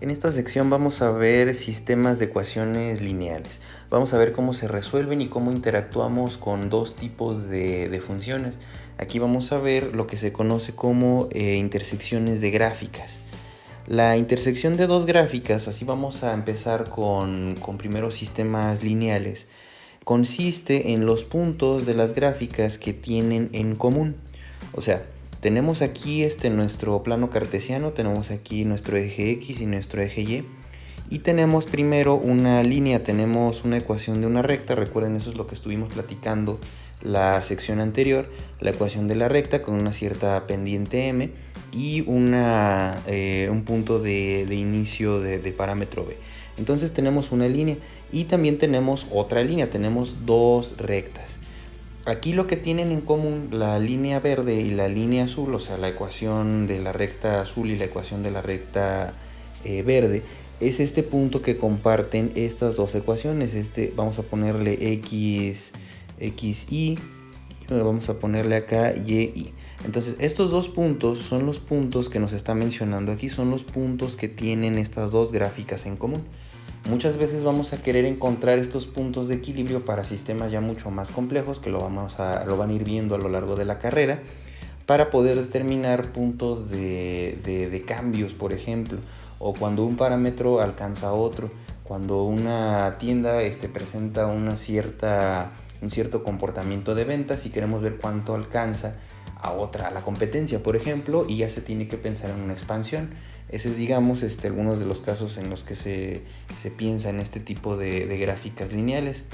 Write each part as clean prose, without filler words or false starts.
En esta sección vamos a ver sistemas de ecuaciones lineales. Vamos a ver cómo se resuelven y cómo interactuamos con dos tipos de funciones. Aquí vamos a ver lo que se conoce como intersecciones de gráficas. La intersección de dos gráficas, así vamos a empezar con primeros sistemas lineales, consiste en los puntos de las gráficas que tienen en común. O sea, tenemos aquí nuestro plano cartesiano, tenemos aquí nuestro eje X y nuestro eje Y. Y tenemos primero una línea, tenemos una ecuación de una recta, recuerden eso es lo que estuvimos platicando la sección anterior, la ecuación de la recta con una cierta pendiente m y un punto de inicio de parámetro b. Entonces tenemos una línea y también tenemos otra línea, tenemos dos rectas. Aquí lo que tienen en común la línea verde y la línea azul, o sea, la ecuación de la recta azul y la ecuación de la recta verde, es este punto que comparten estas dos ecuaciones. Vamos a ponerle xy, vamos a ponerle acá y. Entonces, estos dos puntos son los puntos que nos está mencionando aquí, son los puntos que tienen estas dos gráficas en común. Muchas veces vamos a querer encontrar estos puntos de equilibrio para sistemas ya mucho más complejos que lo van a ir viendo a lo largo de la carrera para poder determinar puntos de cambios, por ejemplo, o cuando un parámetro alcanza a otro, cuando una tienda presenta un cierto comportamiento de ventas y queremos ver cuánto alcanza a la competencia, por ejemplo, y ya se tiene que pensar en una expansión. Ese es, digamos, algunos de los casos en los que se piensa en este tipo de gráficas lineales.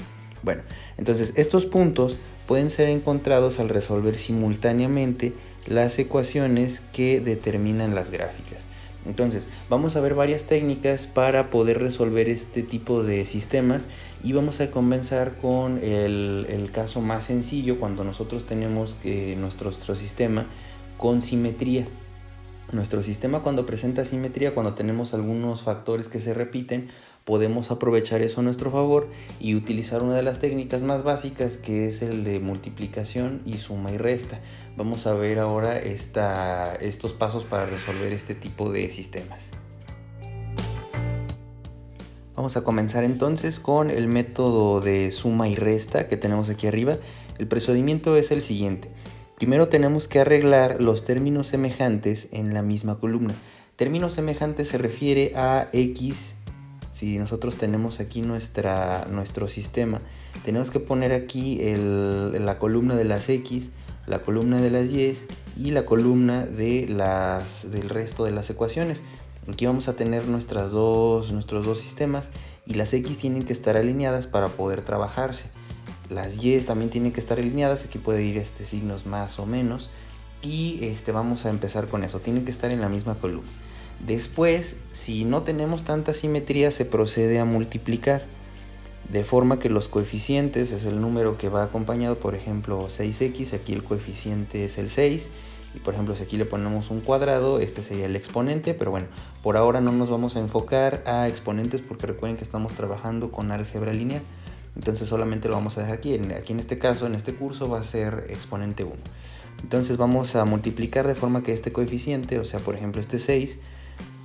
Bueno, entonces estos puntos pueden ser encontrados al resolver simultáneamente las ecuaciones que determinan las gráficas. Entonces, vamos a ver varias técnicas para poder resolver este tipo de sistemas y vamos a comenzar con el caso más sencillo cuando nosotros tenemos nuestro sistema con simetría. Nuestro sistema cuando presenta simetría, cuando tenemos algunos factores que se repiten, podemos aprovechar eso a nuestro favor y utilizar una de las técnicas más básicas, que es el de multiplicación y suma y resta. Vamos a ver ahora estos pasos para resolver este tipo de sistemas. Vamos a comenzar entonces con el método de suma y resta que tenemos aquí arriba. El procedimiento es el siguiente. Primero tenemos que arreglar los términos semejantes en la misma columna. Términos semejantes se refiere a X. Si nosotros tenemos aquí nuestro sistema, tenemos que poner aquí la columna de las X, la columna de las Y y la columna del resto de las ecuaciones. Aquí vamos a tener nuestros dos sistemas y las X tienen que estar alineadas para poder trabajarse. Las Y también tienen que estar alineadas, aquí puede ir signos más o menos y vamos a empezar con eso, tienen que estar en la misma columna. Después, si no tenemos tanta simetría, se procede a multiplicar, de forma que los coeficientes es el número que va acompañado, por ejemplo 6x, aquí el coeficiente es el 6, y por ejemplo si aquí le ponemos un cuadrado, este sería el exponente, pero bueno, por ahora no nos vamos a enfocar a exponentes porque recuerden que estamos trabajando con álgebra lineal, entonces solamente lo vamos a dejar aquí en este caso, en este curso va a ser exponente 1. Entonces vamos a multiplicar de forma que este coeficiente, o sea por ejemplo este 6,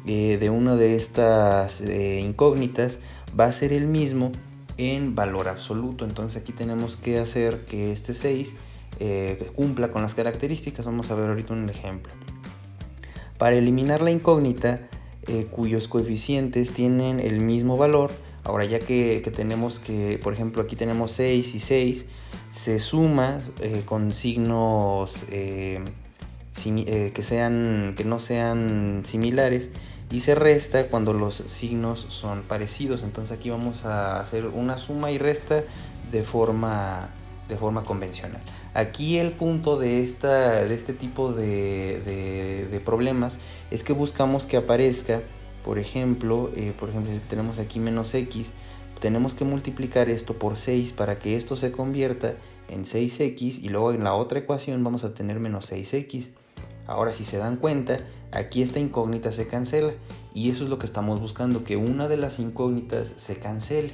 de una de estas incógnitas va a ser el mismo en valor absoluto. Entonces aquí tenemos que hacer que este 6 cumpla con las características. Vamos a ver ahorita un ejemplo. Para eliminar la incógnita cuyos coeficientes tienen el mismo valor, ahora ya que tenemos que, por ejemplo, aquí tenemos 6 y 6, se suma con signos que no sean similares y se resta cuando los signos son parecidos. Entonces aquí vamos a hacer una suma y resta de forma convencional. Aquí el punto de este tipo de problemas es que buscamos que aparezca, por ejemplo, si tenemos aquí menos x, tenemos que multiplicar esto por 6 para que esto se convierta en 6x y luego en la otra ecuación vamos a tener menos 6x. Ahora si se dan cuenta, aquí esta incógnita se cancela y eso es lo que estamos buscando, que una de las incógnitas se cancele.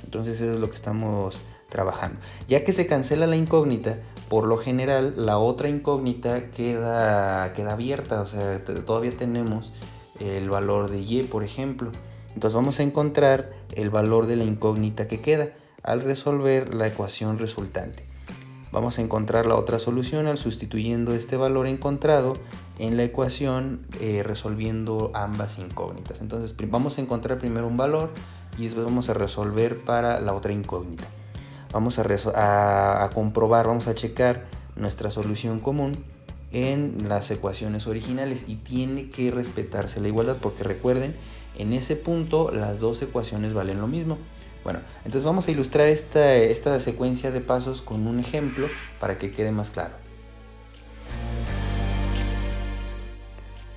Entonces eso es lo que estamos trabajando. Ya que se cancela la incógnita, por lo general la otra incógnita queda abierta, o sea, todavía tenemos el valor de y, por ejemplo. Entonces vamos a encontrar el valor de la incógnita que queda al resolver la ecuación resultante. Vamos a encontrar la otra solución al sustituyendo este valor encontrado en la ecuación resolviendo ambas incógnitas. Entonces vamos a encontrar primero un valor y después vamos a resolver para la otra incógnita. Vamos a comprobar, vamos a checar nuestra solución común en las ecuaciones originales y tiene que respetarse la igualdad porque recuerden, en ese punto las dos ecuaciones valen lo mismo. Bueno, entonces vamos a ilustrar esta secuencia de pasos con un ejemplo para que quede más claro.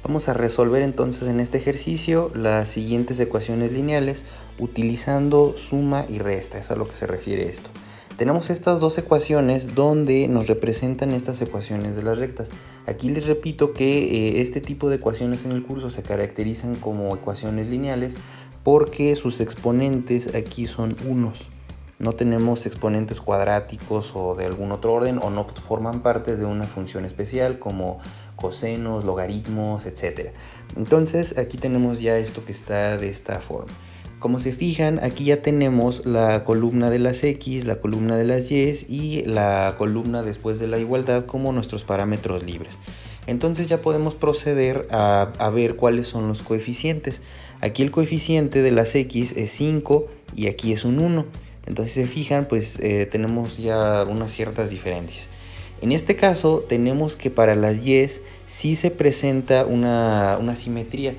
Vamos a resolver entonces en este ejercicio las siguientes ecuaciones lineales utilizando suma y resta, es a lo que se refiere esto. Tenemos estas dos ecuaciones donde nos representan estas ecuaciones de las rectas. Aquí les repito que este tipo de ecuaciones en el curso se caracterizan como ecuaciones lineales porque sus exponentes aquí son unos. No tenemos exponentes cuadráticos o de algún otro orden o no forman parte de una función especial como cosenos, logaritmos, etc. Entonces aquí tenemos ya esto que está de esta forma. Como se fijan, aquí ya tenemos la columna de las x, la columna de las y y la columna después de la igualdad como nuestros parámetros libres. Entonces ya podemos proceder a ver cuáles son los coeficientes. Aquí el coeficiente de las x es 5 y aquí es un 1. Entonces si se fijan, pues tenemos ya unas ciertas diferencias. En este caso tenemos que para las y sí se presenta una simetría.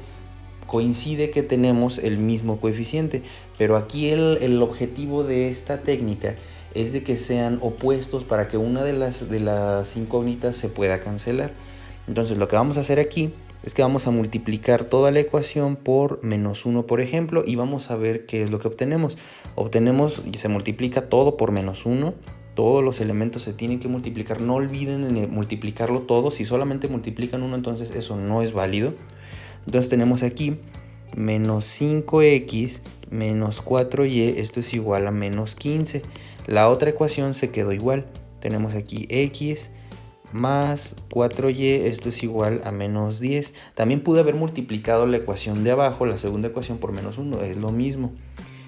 Coincide que tenemos el mismo coeficiente, pero aquí el objetivo de esta técnica es de que sean opuestos para que una de las incógnitas se pueda cancelar. Entonces lo que vamos a hacer aquí es que vamos a multiplicar toda la ecuación por menos 1, por ejemplo, y vamos a ver qué es lo que obtenemos. Obtenemos y se multiplica todo por menos 1. Todos los elementos se tienen que multiplicar. No olviden de multiplicarlo todo. Si solamente multiplican uno, entonces eso no es válido. Entonces tenemos aquí menos 5x menos 4y, esto es igual a menos 15. La otra ecuación se quedó igual. Tenemos aquí x más 4y, esto es igual a menos 10. También pude haber multiplicado la ecuación de abajo, la segunda ecuación, por menos 1, es lo mismo.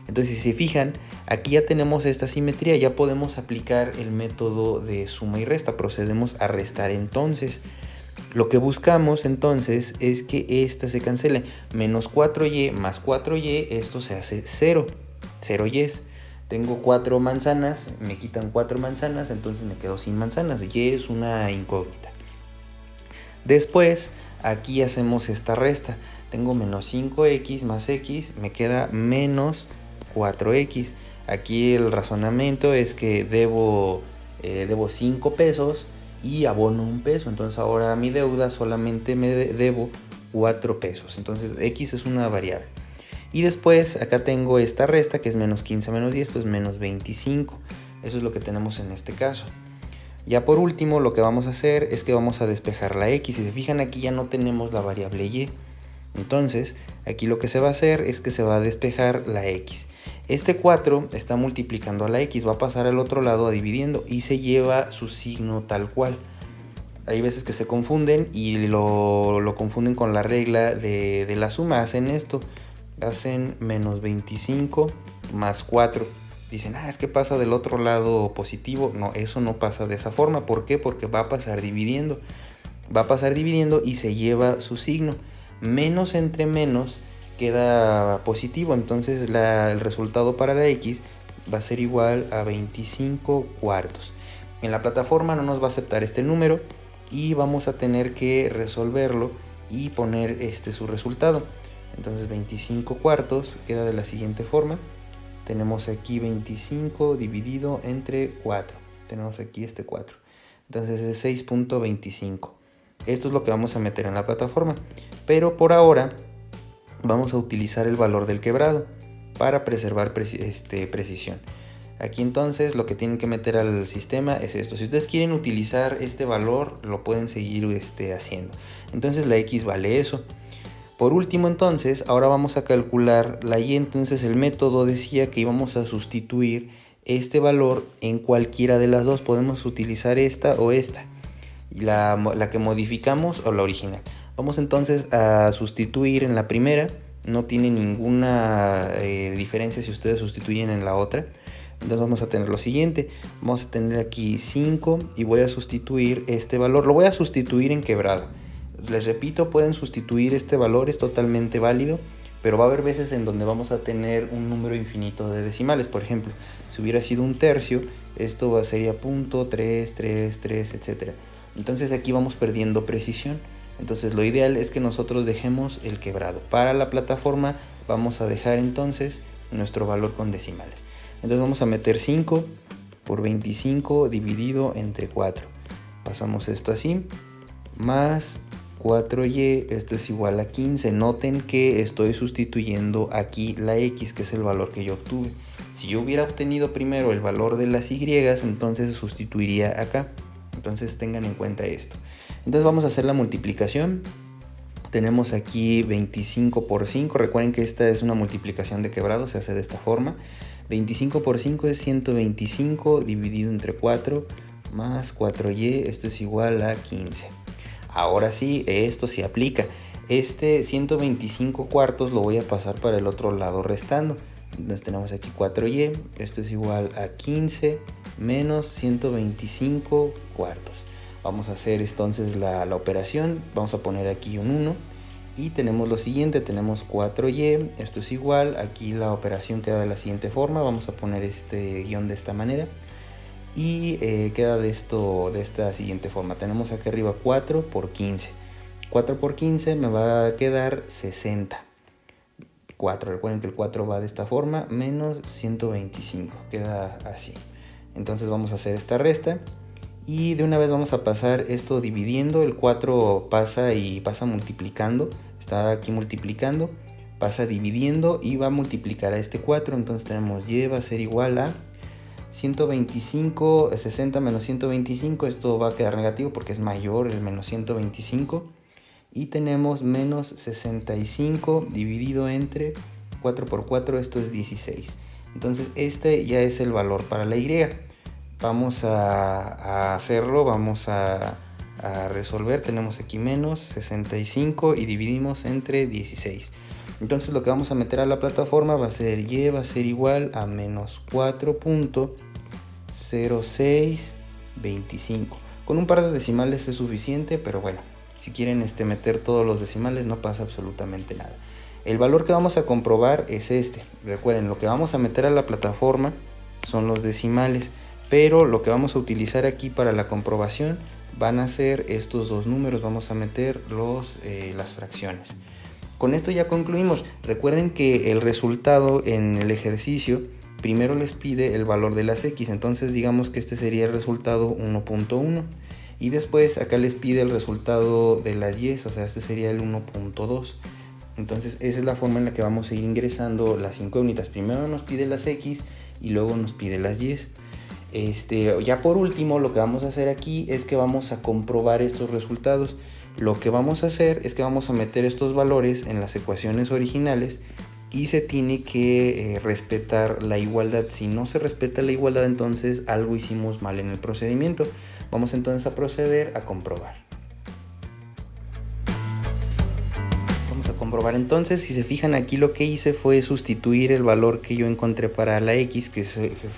Entonces si se fijan, aquí ya tenemos esta simetría, ya podemos aplicar el método de suma y resta. Procedemos a restar entonces. Lo que buscamos entonces es que esta se cancele. Menos 4y más 4y, esto se hace 0. 0y. Tengo 4 manzanas, me quitan 4 manzanas, entonces me quedo sin manzanas. Y es una incógnita. Después, aquí hacemos esta resta. Tengo menos 5x más x, me queda menos 4x. Aquí el razonamiento es que debo 5 pesos y abono 1 peso. Entonces ahora a mi deuda solamente me debo 4 pesos. Entonces x es una variable. Y después acá tengo esta resta que es menos 15 menos 10, esto es menos 25. Eso es lo que tenemos en este caso. Ya por último lo que vamos a hacer es que vamos a despejar la x. Si se fijan, aquí ya no tenemos la variable y. Entonces aquí lo que se va a hacer es que se va a despejar la x. Este 4 está multiplicando a la x, va a pasar al otro lado a dividiendo y se lleva su signo tal cual. Hay veces que se confunden y lo confunden con la regla de la suma. Hacen esto, hacen menos 25 más 4. Dicen, es que pasa del otro lado positivo. No, eso no pasa de esa forma. ¿Por qué? Porque va a pasar dividiendo. Va a pasar dividiendo y se lleva su signo. Menos entre menos queda positivo. Entonces el resultado para la x va a ser igual a 25 cuartos. En la plataforma no nos va a aceptar este número y vamos a tener que resolverlo y poner su resultado. Entonces 25 cuartos queda de la siguiente forma. Tenemos aquí 25 dividido entre 4. Tenemos aquí este 4. Entonces es 6.25. Esto es lo que vamos a meter en la plataforma. Pero por ahora vamos a utilizar el valor del quebrado para preservar precisión. Aquí entonces lo que tienen que meter al sistema es esto. Si ustedes quieren utilizar este valor, lo pueden seguir haciendo. Entonces la x vale eso. Por último entonces, ahora vamos a calcular la y. Entonces el método decía que íbamos a sustituir este valor en cualquiera de las dos. Podemos utilizar esta o esta. La que modificamos o la original. Vamos entonces a sustituir en la primera, no tiene ninguna diferencia si ustedes sustituyen en la otra. Entonces vamos a tener lo siguiente, vamos a tener aquí 5 y voy a sustituir este valor, lo voy a sustituir en quebrado. Les repito, pueden sustituir este valor, es totalmente válido, pero va a haber veces en donde vamos a tener un número infinito de decimales. Por ejemplo, si hubiera sido un tercio, esto sería punto 3, 3, 3, etc. Entonces aquí vamos perdiendo precisión. Entonces lo ideal es que nosotros dejemos el quebrado. Para la plataforma vamos a dejar entonces nuestro valor con decimales. Entonces vamos a meter 5 por 25 dividido entre 4. Pasamos esto así, más 4y, esto es igual a 15. Noten que estoy sustituyendo aquí la x, que es el valor que yo obtuve. Si yo hubiera obtenido primero el valor de las y, entonces sustituiría acá. Entonces tengan en cuenta esto. Entonces vamos a hacer la multiplicación. Tenemos aquí 25 por 5. Recuerden que esta es una multiplicación de quebrado, se hace de esta forma. 25 por 5 es 125 dividido entre 4 más 4y, esto es igual a 15. Ahora sí, esto sí aplica. Este 125 cuartos lo voy a pasar para el otro lado restando. Entonces tenemos aquí 4y, esto es igual a 15 menos 125 cuartos. Vamos a hacer entonces la operación, vamos a poner aquí un 1 y tenemos lo siguiente, tenemos 4y, esto es igual, aquí la operación queda de la siguiente forma, vamos a poner este guión de esta manera y queda de esta siguiente forma. Tenemos aquí arriba 4 por 15, 4 por 15 me va a quedar 60. 4, recuerden que el 4 va de esta forma, menos 125, queda así. Entonces vamos a hacer esta resta y de una vez vamos a pasar esto dividiendo. El 4 pasa y pasa multiplicando, está aquí multiplicando, pasa dividiendo y va a multiplicar a este 4. Entonces tenemos y va a ser igual a 125, 60 menos 125, esto va a quedar negativo porque es mayor el menos 125. Y tenemos menos 65 dividido entre 4 por 4, esto es 16. Entonces este ya es el valor para la y. Vamos a hacerlo, vamos a resolver. Tenemos aquí menos 65 y dividimos entre 16. Entonces lo que vamos a meter a la plataforma va a ser y va a ser igual a menos 4.0625. Con un par de decimales es suficiente, pero bueno, si quieren meter todos los decimales no pasa absolutamente nada. El valor que vamos a comprobar es este. Recuerden, lo que vamos a meter a la plataforma son los decimales, pero lo que vamos a utilizar aquí para la comprobación van a ser estos dos números. Vamos a meter las fracciones. Con esto ya concluimos. Recuerden que el resultado en el ejercicio primero les pide el valor de las x, entonces digamos que este sería el resultado 1.1 y después acá les pide el resultado de las y, o sea, este sería el 1.2. Entonces esa es la forma en la que vamos a ir ingresando las incógnitas. Primero nos pide las x y luego nos pide las y. Ya por último lo que vamos a hacer aquí es que vamos a comprobar estos resultados. Lo que vamos a hacer es que vamos a meter estos valores en las ecuaciones originales y se tiene que respetar la igualdad. Si no se respeta la igualdad, entonces algo hicimos mal en el procedimiento. Vamos entonces a proceder a comprobar. Vamos a comprobar entonces. Si se fijan aquí, lo que hice fue sustituir el valor que yo encontré para la x, que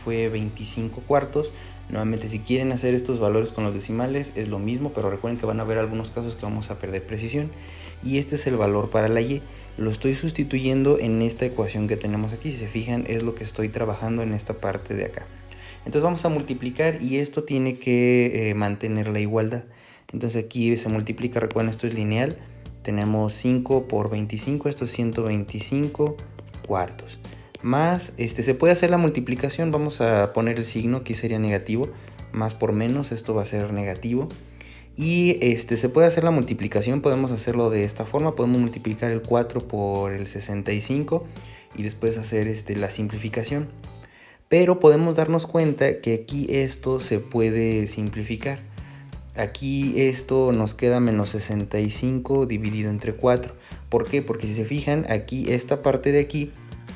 fue 25 cuartos. Nuevamente, si quieren hacer estos valores con los decimales es lo mismo, pero recuerden que van a haber algunos casos que vamos a perder precisión. Y este es el valor para la y. Lo estoy sustituyendo en esta ecuación que tenemos aquí. Si se fijan, es lo que estoy trabajando en esta parte de acá. Entonces vamos a multiplicar y esto tiene que mantener la igualdad. Entonces aquí se multiplica, recuerden, esto es lineal. Tenemos 5 por 25, esto es 125 cuartos. Más, se puede hacer la multiplicación, vamos a poner el signo, aquí sería negativo, más por menos, esto va a ser negativo. Y se puede hacer la multiplicación, podemos hacerlo de esta forma, podemos multiplicar el 4 por el 65 y después hacer la simplificación. Pero podemos darnos cuenta que aquí esto se puede simplificar. Aquí esto nos queda menos 65 dividido entre 4. ¿Por qué? Porque si se fijan, aquí esta parte de aquí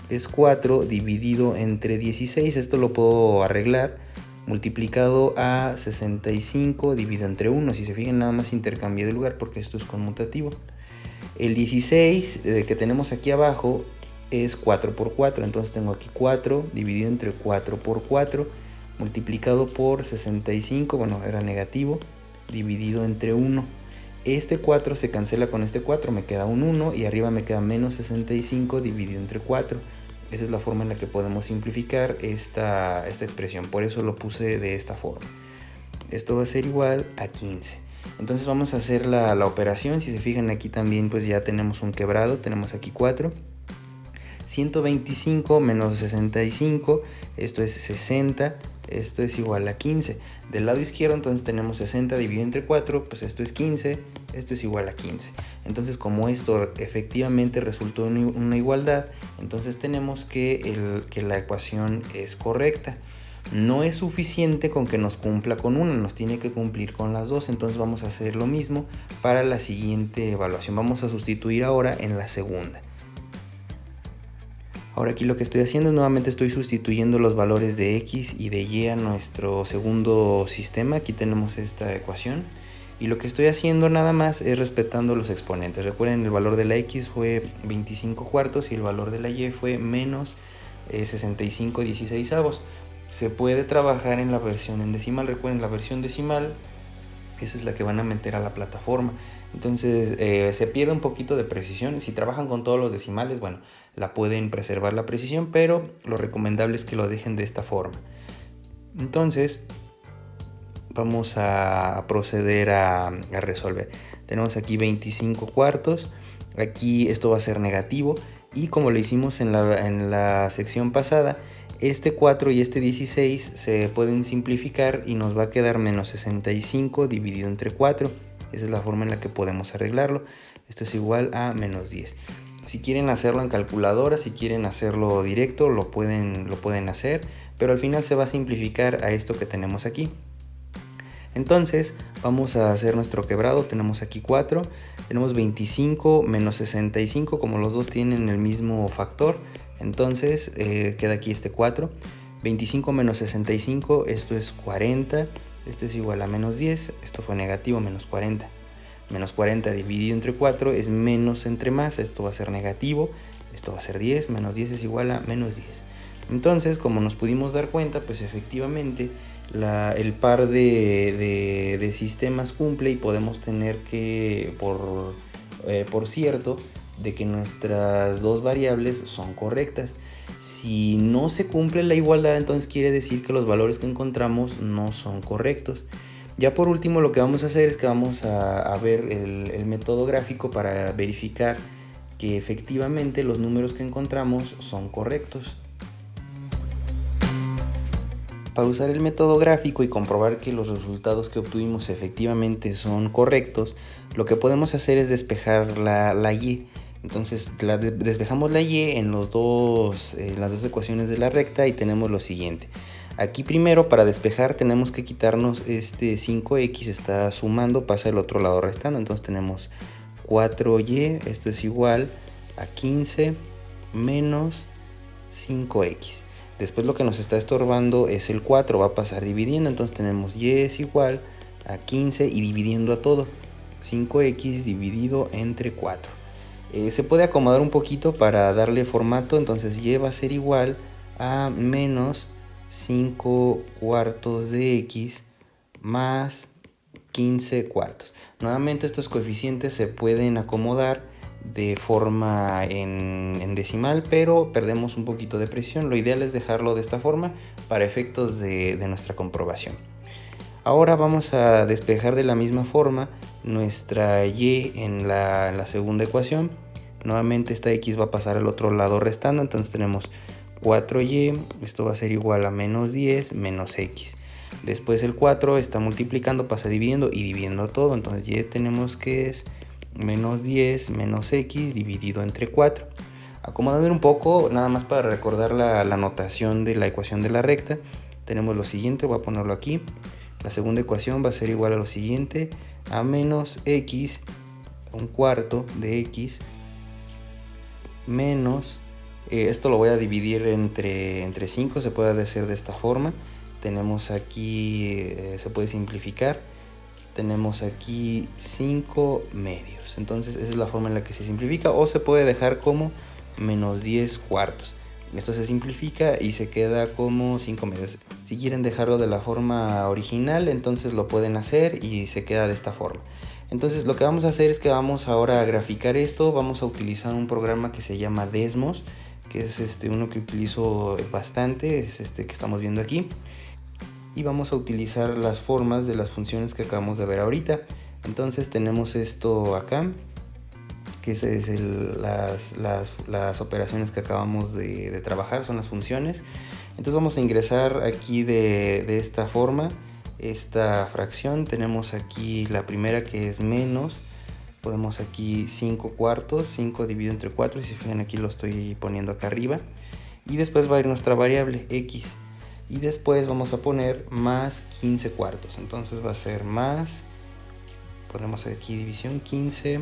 es 4 dividido entre 16. Esto lo puedo arreglar multiplicado a 65 dividido entre 1. Si se fijan, nada más intercambié de lugar porque esto es conmutativo. El 16 que tenemos aquí abajo es 4 por 4, entonces tengo aquí 4 dividido entre 4 por 4 multiplicado por 65, bueno, era negativo, dividido entre 1. Este 4 se cancela con este 4, me queda un 1 y arriba me queda menos 65 dividido entre 4. Esa es la forma en la que podemos simplificar esta expresión, por eso lo puse de esta forma. Esto va a ser igual a 15. Entonces vamos a hacer la operación. Si se fijan, aquí también pues ya tenemos un quebrado, tenemos aquí 4. 125 menos 65, esto es 60, esto es igual a 15. Del lado izquierdo entonces tenemos 60 dividido entre 4, pues esto es 15, esto es igual a 15. Entonces, como esto efectivamente resultó una igualdad, entonces tenemos que la ecuación es correcta. No es suficiente con que nos cumpla con una, nos tiene que cumplir con las dos. Entonces vamos a hacer lo mismo para la siguiente evaluación. Vamos a sustituir ahora en la segunda. Ahora aquí lo que estoy haciendo es nuevamente estoy sustituyendo los valores de x y de y a nuestro segundo sistema. Aquí tenemos esta ecuación. Y lo que estoy haciendo nada más es respetando los exponentes. Recuerden, el valor de la x fue 25 cuartos y el valor de la y fue menos 65 16avos. Se puede trabajar en la versión en decimal. Recuerden, la versión decimal, esa es la que van a meter a la plataforma. Entonces se pierde un poquito de precisión. Si trabajan con todos los decimales, bueno, la pueden preservar la precisión, pero lo recomendable es que lo dejen de esta forma. Entonces vamos a proceder a resolver. Tenemos aquí 25 cuartos. Aquí esto va a ser negativo. Y como lo hicimos en la sección pasada, este 4 y este 16 se pueden simplificar y nos va a quedar menos 65 dividido entre 4. Esa es la forma en la que podemos arreglarlo. Esto es igual a menos 10. Si quieren hacerlo en calculadora, si quieren hacerlo directo, lo pueden hacer, pero al final se va a simplificar a esto que tenemos aquí. Entonces vamos a hacer nuestro quebrado. Tenemos aquí 4, tenemos 25 menos 65, como los dos tienen el mismo factor, entonces queda aquí este 4. 25 menos 65, esto es 40, esto es igual a menos 10, esto fue negativo, menos 40. Menos 40 dividido entre 4 es menos entre más, esto va a ser negativo, esto va a ser 10, menos 10 es igual a menos 10. Entonces, como nos pudimos dar cuenta, pues efectivamente el par de sistemas cumple y podemos tener que, por cierto, de que nuestras dos variables son correctas. Si no se cumple la igualdad, entonces quiere decir que los valores que encontramos no son correctos. Ya por último, lo que vamos a hacer es que vamos a ver el método gráfico para verificar que efectivamente los números que encontramos son correctos. Para usar el método gráfico y comprobar que los resultados que obtuvimos efectivamente son correctos, lo que podemos hacer es despejar la y. Entonces despejamos la y en las dos ecuaciones de la recta y tenemos lo siguiente. Aquí primero, para despejar, tenemos que quitarnos este 5x, está sumando, pasa al otro lado restando. Entonces tenemos 4y, esto es igual a 15 menos 5x. Después lo que nos está estorbando es el 4, va a pasar dividiendo. Entonces tenemos y es igual a 15 y dividiendo a todo. 5x dividido entre 4. Se puede acomodar un poquito para darle formato. Entonces y va a ser igual a menos 5 cuartos de x más 15 cuartos. Nuevamente estos coeficientes se pueden acomodar de forma en decimal, pero perdemos un poquito de precisión. Lo ideal es dejarlo de esta forma para efectos de nuestra comprobación. Ahora vamos a despejar de la misma forma nuestra y en la segunda ecuación. Nuevamente esta x va a pasar al otro lado restando, entonces tenemos 4y, esto va a ser igual a menos 10 menos x. Después el 4 está multiplicando, pasa dividiendo y dividiendo todo, entonces y tenemos que es menos 10 menos x dividido entre 4. Acomodando un poco, nada más para recordar la notación de la ecuación de la recta, tenemos lo siguiente, voy a ponerlo aquí. La segunda ecuación va a ser igual a lo siguiente, a menos x, un cuarto de x, menos, esto lo voy a dividir entre 5, se puede hacer de esta forma, tenemos aquí, se puede simplificar, tenemos aquí 5 medios. Entonces esa es la forma en la que se simplifica, o se puede dejar como menos 10 cuartos. Esto se simplifica y se queda como 5 medios. Si quieren dejarlo de la forma original, entonces lo pueden hacer y se queda de esta forma. Entonces lo que vamos a hacer es que vamos ahora a graficar esto. Vamos a utilizar un programa que se llama Desmos, que es uno que utilizo bastante, es este que estamos viendo aquí. Y vamos a utilizar las formas de las funciones que acabamos de ver ahorita. Entonces tenemos esto acá, que es las operaciones que acabamos de trabajar, son las funciones. Entonces vamos a ingresar aquí de esta forma esta fracción. Tenemos aquí la primera, que es menos, podemos aquí 5 cuartos, 5 dividido entre 4, y si fijan aquí lo estoy poniendo acá arriba, y después va a ir nuestra variable x, y después vamos a poner más 15 cuartos. Entonces va a ser más, ponemos aquí división 15,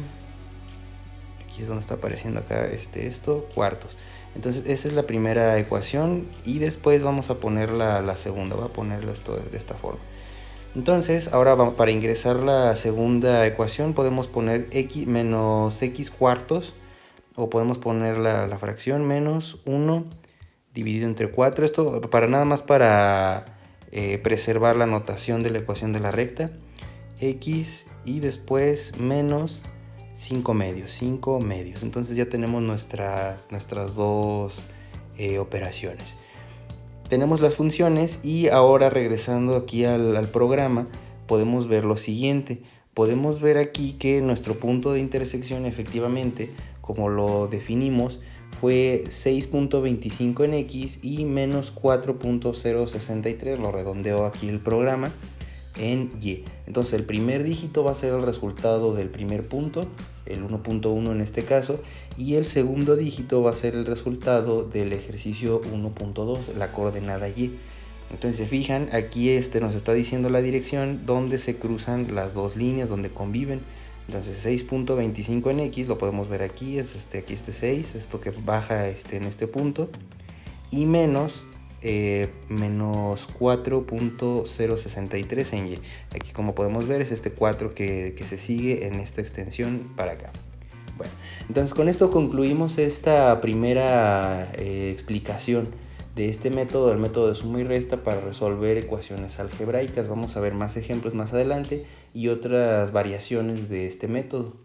aquí es donde está apareciendo acá esto, cuartos. Entonces esa es la primera ecuación, y después vamos a poner la segunda, voy a ponerlo esto de esta forma. Entonces ahora para ingresar la segunda ecuación podemos poner x menos x cuartos, o podemos poner la fracción menos 1 dividido entre 4, esto para nada más para preservar la notación de la ecuación de la recta, x, y después menos 5 medios. Entonces ya tenemos nuestras dos operaciones. Tenemos las funciones, y ahora regresando aquí al programa podemos ver lo siguiente. Podemos ver aquí que nuestro punto de intersección, efectivamente, como lo definimos, fue 6.25 en x y menos 4.063, lo redondeó aquí el programa, en y. Entonces el primer dígito va a ser el resultado del primer punto, el 1.1 en este caso, y el segundo dígito va a ser el resultado del ejercicio 1.2, la coordenada y. Entonces se fijan, aquí nos está diciendo la dirección donde se cruzan las dos líneas, donde conviven. Entonces 6.25 en x, lo podemos ver aquí, es aquí 6, esto que baja en este punto, y menos 4.063 en y. Aquí, como podemos ver, es este 4 que se sigue en esta extensión para acá. Bueno, entonces con esto concluimos esta primera explicación de este método, el método de suma y resta para resolver ecuaciones algebraicas. Vamos a ver más ejemplos más adelante y otras variaciones de este método.